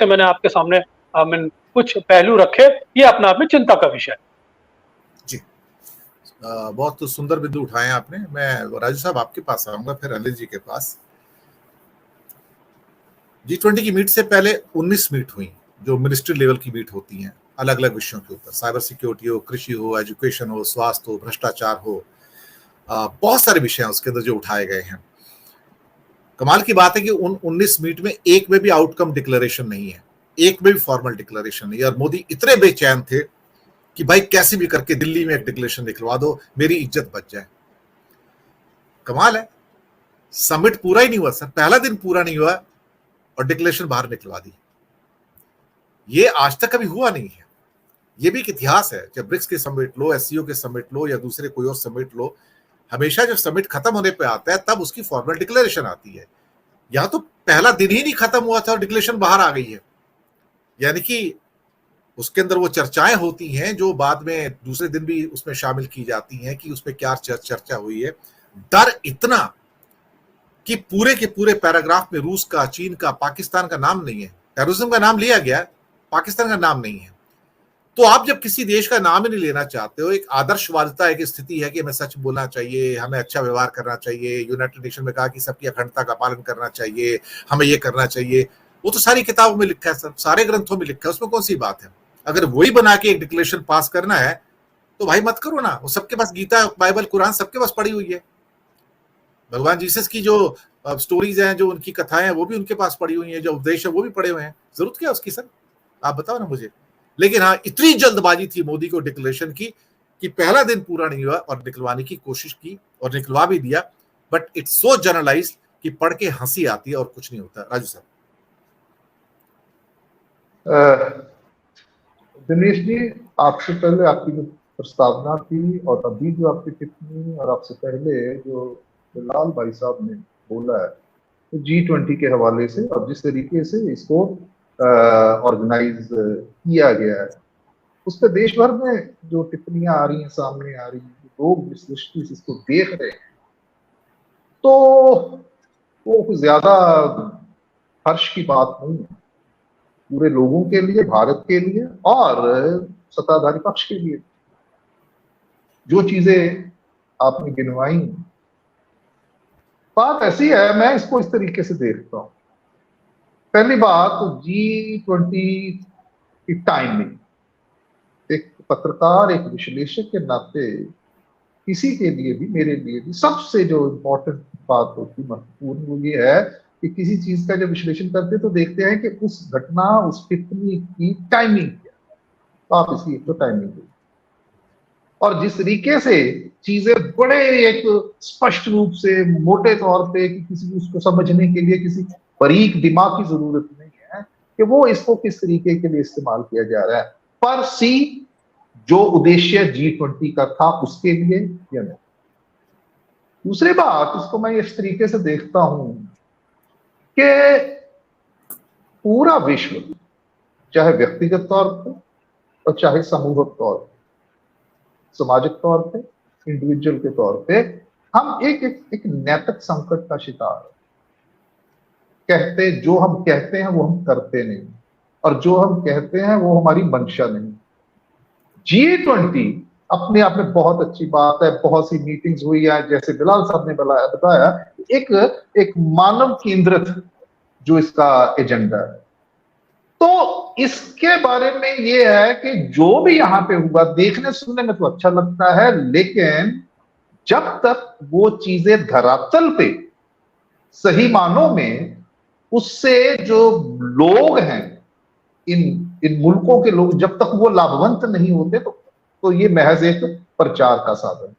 से मैंने आपके सामने कुछ पहलू रखे, ये अपने आप में चिंता का विषय है। जी, बहुत सुंदर बिंदु उठाए आपने। मैं राजू साहब आपके पास आऊंगा, फिर अनिल जी के पास। G20 की मीट से पहले 19 मीट हुई, जो मिनिस्ट्री लेवल की मीट होती हैं अलग अलग विषयों के ऊपर, साइबर सिक्योरिटी हो, कृषि हो, एजुकेशन हो, स्वास्थ्य हो, भ्रष्टाचार हो, बहुत सारे विषय हैं उसके अंदर जो उठाए गए हैं। कमाल की बात है कि उन 19 मीट में एक में भी आउटकम डिक्लेरेशन नहीं है, एक में भी फॉर्मल डिक्लेरेशन नहीं है, और मोदी इतने बेचैन थे कि भाई कैसे भी करके दिल्ली में एक डिक्लेरेशन निकलवा दो, मेरी इज्जत बच जाए। कमाल है, समिट पूरा ही नहीं हुआ सर, पहला दिन पूरा नहीं हुआ और डिक्लेरेशन बाहर निकलवा दी। ये आज तक कभी हुआ नहीं है। ये भी एक इतिहास है। जब ब्रिक्स के समिट लो, एससीओ के समिट लो, या दूसरे कोई और समिट लो, हमेशा जब समिट खत्म होने पे आता है तब उसकी फॉर्मल डिक्लेरेशन आती है। यहां तो पहला दिन ही नहीं खत्म हुआ था और डिक्लेरेशन बाहर आ गई है। यानी कि उसके अंदर वो चर्चाएं होती हैं जो बाद में दूसरे दिन भी उसमें शामिल की जाती हैं कि उसमें क्या चर्चा हुई है। डर इतना कि पूरे के पूरे पैराग्राफ में रूस का, चीन का, पाकिस्तान का नाम नहीं है। टेररिज्म का नाम लिया गया, पाकिस्तान का नाम नहीं है। तो आप जब किसी देश का नाम ही नहीं लेना चाहते हो, एक आदर्शवादिता एक स्थिति है कि हमें सच बोलना चाहिए, हमें अच्छा व्यवहार करना चाहिए, यूनाइटेड नेशन में कहा कि सबकी अखंडता का पालन करना चाहिए, हमें ये करना चाहिए, वो तो सारी किताबों में लिखा है सर, सारे ग्रंथों में लिखा है, उसमें कौन सी बात है। अगर वही बना के एक डिक्लेरेशन पास करना है तो भाई मत करो ना। वो सबके पास गीता, बाइबल, कुरान सबके पास पड़ी हुई है। भगवान जीसस की जो स्टोरीज हैं, जो उनकी कथाएं हैं, वो भी उनके पास पड़ी हुई हैं, जो उपदेश है वो भी पड़े हुए हैं। जरूरत क्या उसकी सर, आप बताओ ना मुझे। लेकिन हाँ, इतनी जल्दबाजी थी मोदी को डिक्लेरेशन की कि पहला दिन पूरा नहीं हुआ और निकलवाने की कोशिश की और निकलवा भी दिया। बट इट्स सो जनरलाइज्ड कि पढ़ के हंसी आती है और कुछ नहीं होता। राजू साहब। दिनेश जी, आपसे पहले आपकी जो प्रस्तावना थी और अभी जो आपकी टिप्पणी और आपसे पहले जो बिलाल भाई साहब ने बोला है, तो G20 के हवाले से और जिस तरीके से इसको ऑर्गेनाइज किया गया है, उस पर देश भर में जो टिप्पणियां आ रही हैं, सामने आ रही हैं, लोग जिस दृष्टि से इसको देख रहे हैं, तो वो कुछ ज्यादा हर्ष की बात नहीं है पूरे लोगों के लिए, भारत के लिए और सत्ताधारी पक्ष के लिए। जो चीजें आपने गिनवाई, बात ऐसी है, मैं इसको इस तरीके से देखता हूं। पहली बात, G20 की टाइमिंग, एक पत्रकार, एक विश्लेषक के नाते किसी के लिए भी, मेरे लिए भी, सबसे जो इम्पोर्टेंट बात होती, महत्वपूर्ण, वो ये है कि किसी चीज का जब विश्लेषण करते तो देखते हैं कि उस घटना, उस टिप्पणी की टाइमिंग क्या है। तो आप इसकी एक तो टाइमिंग देखिए, और जिस तरीके से चीजें बड़े एक स्पष्ट रूप से, मोटे तौर पे, कि किसी उसको समझने के लिए किसी बारीक दिमाग की जरूरत नहीं है कि वो इसको किस तरीके के लिए इस्तेमाल किया जा रहा है, पर सी जो उद्देश्य G20 का था उसके लिए या नहीं। दूसरी बात, इसको मैं इस तरीके से देखता हूं कि पूरा विश्व, चाहे व्यक्तिगत तौर पर और चाहे समूहक तौर पर, सामाजिक तौर पे, इंडिविजुअल के तौर पे, हम एक नैतिक संकट का शिकार है। जो हम कहते हैं वो हम करते नहीं, और जो हम कहते हैं वो हमारी मंशा नहीं। G20 अपने आप में बहुत अच्छी बात है, बहुत सी मीटिंग्स हुई है, जैसे बिलाल साहब ने बताया, एक मानव केंद्रित जो इसका एजेंडा है। तो इसके बारे में ये है कि जो भी यहां पे हुआ, देखने सुनने में तो अच्छा लगता है, लेकिन जब तक वो चीजें धरातल पे सही मानों में, उससे जो लोग हैं, इन मुल्कों के लोग, जब तक वो लाभवंत नहीं होते तो ये महज एक प्रचार का साधन।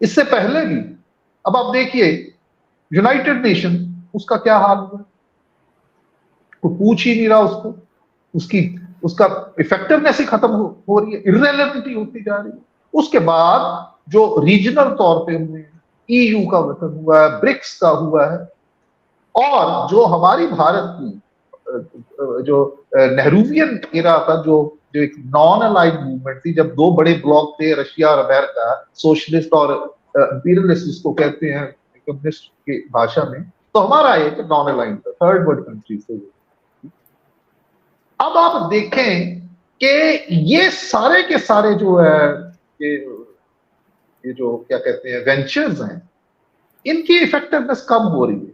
इससे पहले भी, अब आप देखिए, यूनाइटेड नेशन, उसका क्या हाल हुआ, कोई पूछ ही नहीं रहा उसको, उसका इफेक्टिवनेस ही खत्म हो रही है, इररिलेवेंटी होती जा रही है। उसके बाद जो रीजनल तौर पे हुए, EU का गठन हुआ है, ब्रिक्स का हुआ है, और जो हमारी भारत की जो नेहरूवियन एरा का जो एक नॉन अलाइड मूवमेंट थी, जब दो बड़े ब्लॉक थे, रशिया और अमेरिका, सोशलिस्ट और इंपीरियलिस्ट जिसको कहते हैं कम्युनिस्ट की भाषा में, तो हमारा एक नॉन अलाइंड था, थर्ड वर्ल्ड कंट्री से। अब आप देखें कि ये सारे के सारे जो है ये जो क्या कहते हैं वेंचर्स हैं, इनकी इफेक्टिवनेस कम हो रही है।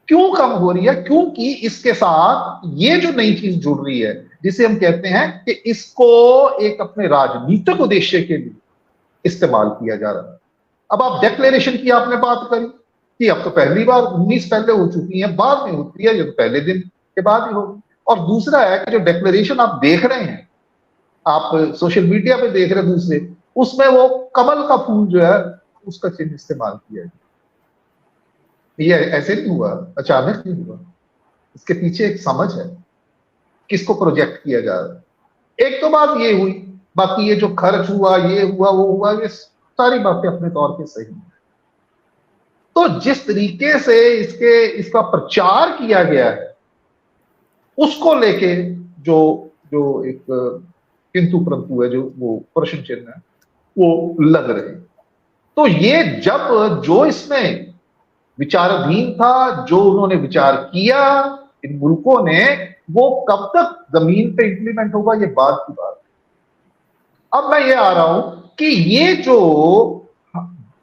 क्यों कम हो रही है? क्योंकि इसके साथ ये जो नई चीज जुड़ रही है, जिसे हम कहते हैं कि इसको एक अपने राजनीतिक उद्देश्य के लिए इस्तेमाल किया जा रहा है। अब आप डिक्लेरेशन की आपने बात करी कि अब तो पहली बार 19 पहले हो चुकी है, बाद में होती है, ये तो पहले दिन के बाद ही होगी। और दूसरा है कि जो डिक्लेरेशन आप देख रहे हैं, आप सोशल मीडिया पे देख रहे हैं दूसरे, उसमें वो कमल का फूल जो है उसका चिन्ह इस्तेमाल किया है। ये ऐसे नहीं हुआ, अचानक नहीं हुआ, इसके पीछे एक समझ है किसको प्रोजेक्ट किया जा रहा है। एक तो बात ये हुई, बाकी ये जो खर्च हुआ, ये हुआ, वो हुआ, ये सारी बातें अपने तौर पे सही है। तो जिस तरीके से इसका प्रचार किया गया है, उसको लेके जो जो एक किंतु परंतु है, जो वो प्रश्न चिन्ह है, वो लग रहे। तो ये जब जो इसमें विचाराधीन था, जो उन्होंने विचार किया इन मुल्कों ने, वो कब तक जमीन पे इंप्लीमेंट होगा, ये बात की बात है। अब मैं ये आ रहा हूं कि ये जो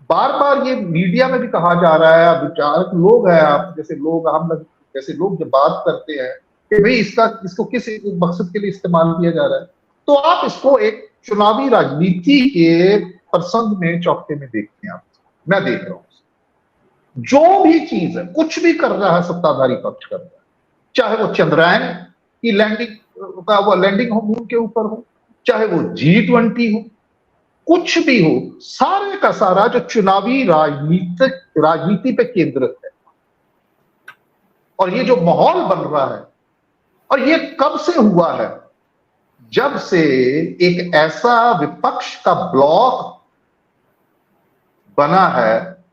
बार बार ये मीडिया में भी कहा जा रहा है, विचारक लोग हैं, आप जैसे लोग, हम लोग जैसे लोग जब बात करते हैं कि भाई इसको किस मकसद के लिए इस्तेमाल किया जा रहा है, तो आप इसको एक चुनावी राजनीति के प्रसंग में, चौके में देखते हैं। आप, मैं देख रहा हूं, जो भी चीज है, कुछ भी कर रहा है सत्ताधारी पक्ष कर रहा है, चाहे वो चंद्रयान की लैंडिंग हो मून के ऊपर हो, चाहे वो G20 हो, कुछ भी हो, सारे का सारा जो चुनावी राजनीति पे केंद्रित है। और ये जो माहौल बन रहा है, और ये कब से हुआ है? जब से एक ऐसा विपक्ष का ब्लॉक बना है,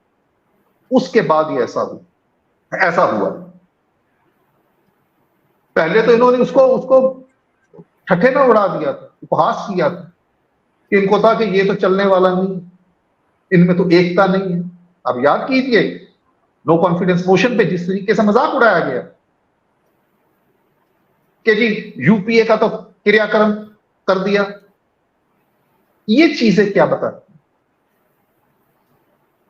उसके बाद ये ऐसा हुआ। पहले तो इन्होंने उसको ठट्ठे में उड़ा दिया था, उपहास किया था, कि इनको था कि ये तो चलने वाला नहीं, इनमें तो एकता नहीं है। अब याद कीजिए नो कॉन्फिडेंस मोशन पे जिस तरीके से मजाक उड़ाया गया कि जी यूपीए का तो क्रियाक्रम कर दिया। ये चीजें क्या बताती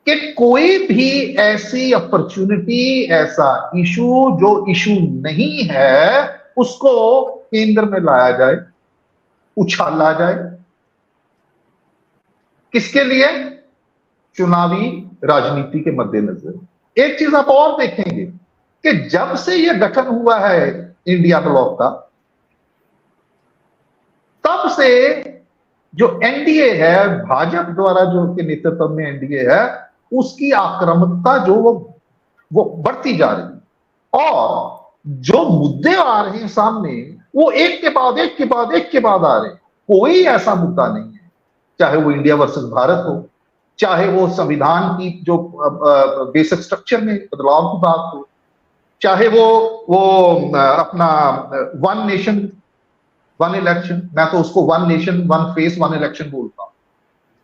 कि कोई भी ऐसी अपॉर्चुनिटी, ऐसा इशू जो इशू नहीं है, उसको केंद्र में लाया जाए, उछाला जाए। किसके लिए? चुनावी राजनीति के मद्देनजर। एक चीज आप और देखेंगे कि जब से यह गठन हुआ है इंडिया ब्लॉक का, तब से जो एनडीए है, भाजपा द्वारा जो के नेतृत्व में एनडीए है, उसकी आक्रामकता जो वो बढ़ती जा रही है। और जो मुद्दे आ रहे हैं सामने, वो एक के बाद एक के बाद एक के बाद आ रहे हैं। कोई ऐसा मुद्दा नहीं है, चाहे वो इंडिया वर्सेस भारत हो, चाहे वो संविधान की जो बेसिक स्ट्रक्चर में बदलाव की बात हो, चाहे वो अपना वन नेशन वन इलेक्शन, मैं तो उसको one nation one phase one election बोलता हूं।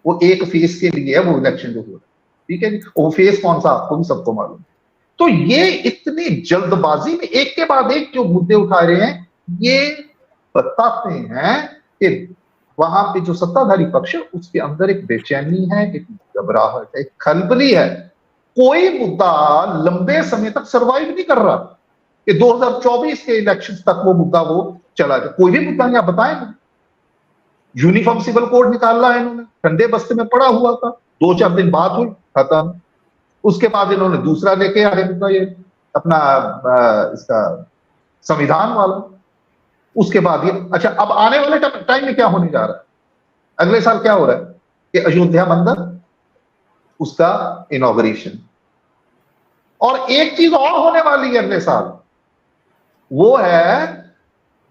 वो एक फेस के लिए है वो इलेक्शन जो हो रहा है, ठीक है जी। वो फेस कौन सा आपको भी सबको मालूम। तो ये इतनी जल्दबाजी में एक के बाद एक जो मुद्दे उठा रहे हैं, ये बताते हैं कि वहां पे जो सत्ताधारी पक्ष है उसके अंदर एक बेचैनी है, एक घबराहट है, एक खलबली है। कोई मुद्दा लंबे समय तक सर्वाइव नहीं कर रहा कि 2024 के इलेक्शन तक वो मुद्दा वो चला जाए। कोई भी मुद्दा नहीं, आप बताएं। यूनिफॉर्म सिविल कोड निकाला है इन्होंने, ठंडे बस्ते में पड़ा हुआ था, 2-4 दिन बात हुई, खत्म। उसके बाद इन्होंने दूसरा लेके आए मुद्दा, ये अपना इसका संविधान वाला। उसके बाद ये, अच्छा अब आने वाले टाइम में क्या होने जा रहा है? अगले साल क्या हो रहा है कि अयोध्या मंदिर, उसका इनॉग्रेशन। और एक चीज और होने वाली है अगले साल, वो है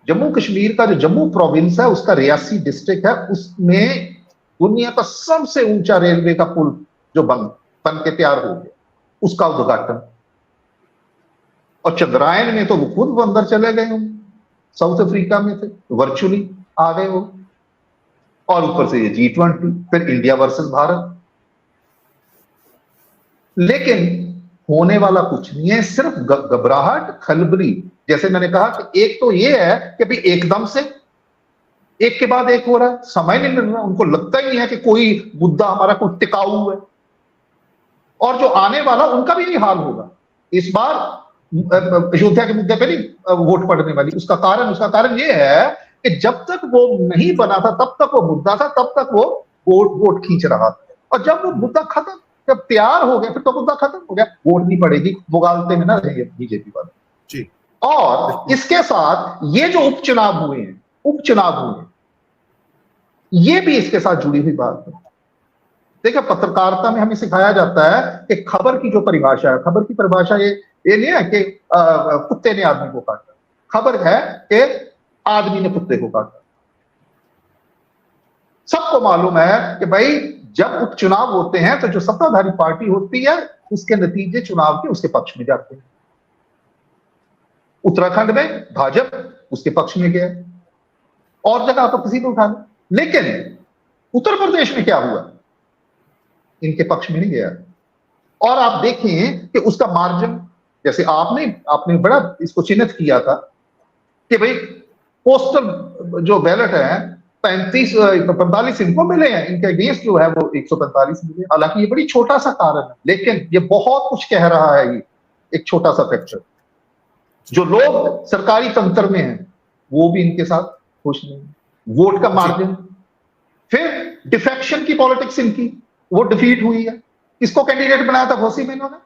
जम्मू कश्मीर का जो जम्मू प्रोविंस है, उसका रियासी डिस्ट्रिक्ट है, उसमें दुनिया का सबसे ऊंचा रेलवे का पुल जो बन के तैयार हो गया, उसका उद्घाटन। और चंद्रायन में तो वो खुद अंदर चले गए होंगे, साउथ अफ्रीका में थे, वर्चुअली आ गए हो। और ऊपर से ये G20, फिर इंडिया वर्सेस भारत। लेकिन होने वाला कुछ नहीं है, सिर्फ घबराहट, खलबली जैसे मैंने कहा कि एक तो ये है कि भाई एकदम से एक के बाद एक हो रहा है, समय नहीं मिल रहा, उनको लगता ही नहीं है कि कोई मुद्दा हमारा कुछ टिकाऊ है। और जो आने वाला उनका भी यही हाल होगा। इस बार अयोध्या के मुद्दे पे नहीं वोट पड़ने वाली। उसका कारण ये है कि जब तक वो नहीं बना था तब तक वो मुद्दा था, तब तक वो वोट खींच रहा था, और जब वो मुद्दा खत्म, जब तैयार हो गया, फिर तो मुद्दा खत्म हो गया, वोट नहीं पड़ेगी, मुगालते में ना रहेंगे बीजेपी वाले जी। और इसके साथ ये जो उपचुनाव हुए हैं, ये भी इसके साथ जुड़ी हुई बात है। देखिए, पत्रकारिता में हमें सिखाया जाता है कि खबर की जो परिभाषा है, खबर की परिभाषा ये नहीं है कि कुत्ते ने आदमी को काटा, खबर है कि आदमी ने कुत्ते को काटा। सबको मालूम है कि भाई जब उपचुनाव होते हैं तो जो सत्ताधारी पार्टी होती है उसके नतीजे चुनाव के उसके पक्ष में जाते हैं। उत्तराखंड में भाजपा उसके पक्ष में गया, और जगह तो किसी ने उठा लिया, लेकिन उत्तर प्रदेश में क्या हुआ, इनके पक्ष में नहीं गया। और आप देखें कि उसका मार्जिन, जैसे आपने बड़ा इसको चिन्हित किया था कि भाई पोस्टल जो बैलेट है 45 इनको मिले हैं, इनके अगेंस्ट जो है वो 145 मिले। हालांकि ये बड़ी छोटा सा कारण है, लेकिन ये बहुत कुछ कह रहा है। ये एक छोटा सा फैक्टर, जो लोग सरकारी तंत्र में हैं वो भी इनके साथ खुश नहीं। वोट का मार्जिन, फिर डिफेक्शन की पॉलिटिक्स इनकी, वो डिफीट हुई है। किसको कैंडिडेट बनाया था? घोसी मेनन ने,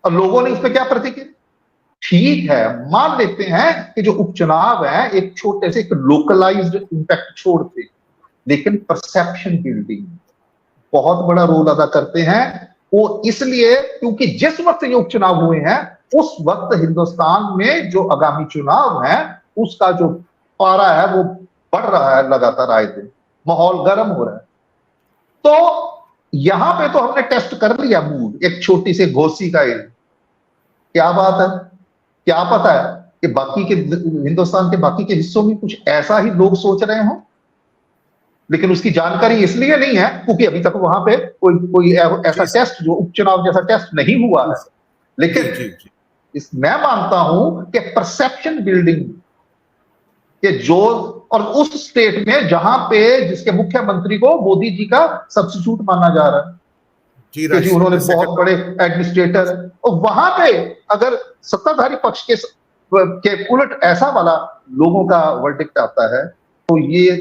और लोगों ने उस पर क्या प्रतिक्रिया? ठीक है, मान लेते हैं कि जो उपचुनाव है एक छोटे से एक लोकलाइज्ड इंपैक्ट छोड़ते, लेकिन परसेप्शन बिल्डिंग बहुत बड़ा रोल अदा करते हैं। वो इसलिए क्योंकि जिस वक्त ये उपचुनाव हुए हैं उस वक्त हिंदुस्तान में जो आगामी चुनाव है उसका जो पारा है वो बढ़ रहा है लगातार, आए दिन माहौल गर्म हो रहा है। तो यहां पे तो हमने टेस्ट कर लिया मूड एक छोटी सी घोसी का। क्या बात है, क्या पता है कि बाकी के हिंदुस्तान के बाकी के हिस्सों में कुछ ऐसा ही लोग सोच रहे हो, लेकिन उसकी जानकारी इसलिए नहीं है क्योंकि अभी तक वहां पे कोई ऐसा टेस्ट, जो उपचुनाव जैसा टेस्ट नहीं हुआ है। लेकिन मैं मानता हूं कि परसेप्शन बिल्डिंग के जो, और उस स्टेट में जहां पे जिसके मुख्यमंत्री को मोदी जी का सब्स्टिट्यूट माना जा रहा है कि उन्होंने बहुत बड़े एडमिनिस्ट्रेटर है, और वहां पे अगर सत्ताधारी पक्ष के उलट ऐसा वाला लोगों का वर्डिक्ट आता है तो ये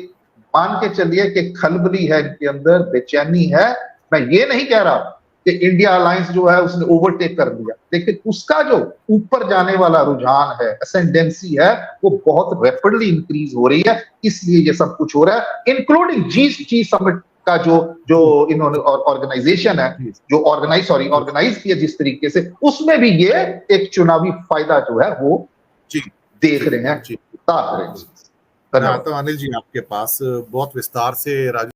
मान के चलिए कि खलबली है इनके अंदर, बेचैनी है। मैं ये नहीं कह रहा कि इंडिया अलायंस जो है उसने ओवरटेक कर लिया, लेकिन उसका जो ऊपर जाने वाला रुझान है, असेंडेंसी है, वो बहुत रैपिडली इंक्रीज हो रही है। इसलिए ये सब कुछ हो रहा है, इंक्लूडिंग जी समिट का जो इन्होंने ऑर्गेनाइजेशन है, जो ऑर्गेनाइज किया जिस तरीके से, उसमें भी ये एक चुनावी फायदा जो है वो देख रहे हैं, ताक रहे हैं। तो अनिल जी आपके पास बहुत विस्तार से